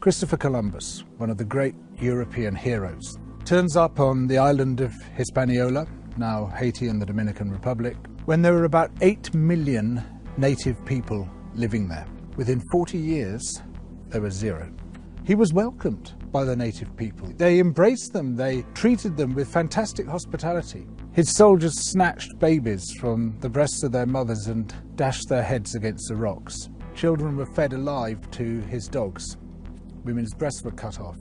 Christopher Columbus, one of the great European heroes, turns up on the island of Hispaniola, now Haiti and the Dominican Republic, when there were about 8 million native people living there. Within 40 years, there were 0. He was welcomed by the native people. They embraced them, they treated them with fantastic hospitality. His soldiers snatched babies from the breasts of their mothers and dashed their heads against the rocks. Children were fed alive to his dogs. Women's breasts were cut off.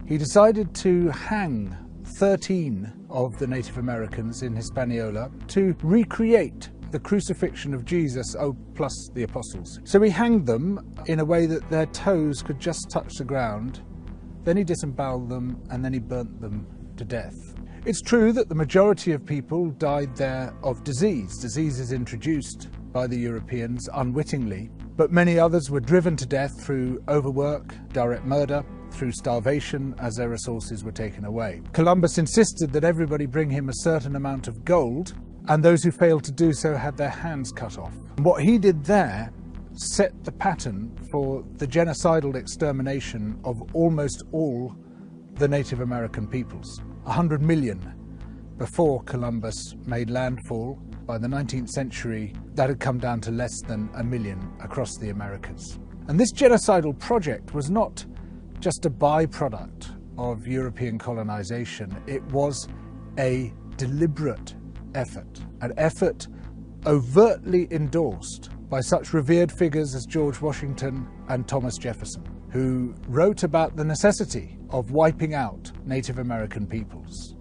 He decided to hang 13 of the Native Americans in Hispaniola to recreate the crucifixion of Jesus, plus the apostles. So he hanged them in a way that their toes could just touch the ground. Then he disemboweled them and then he burnt them to death. It's true that the majority of people died there of disease. Disease is introduced by the Europeans unwittingly, but many others were driven to death through overwork, direct murder, through starvation as their resources were taken away. Columbus insisted that everybody bring him a certain amount of gold, and those who failed to do so had their hands cut off. What he did there set the pattern for the genocidal extermination of almost all the Native American peoples. 100 million before Columbus made landfall. By the 19th century, that had come down to less than 1 million across the Americas. And this genocidal project was not just a byproduct of European colonization. It was a deliberate effort, an effort overtly endorsed by such revered figures as George Washington and Thomas Jefferson, who wrote about the necessity of wiping out Native American peoples.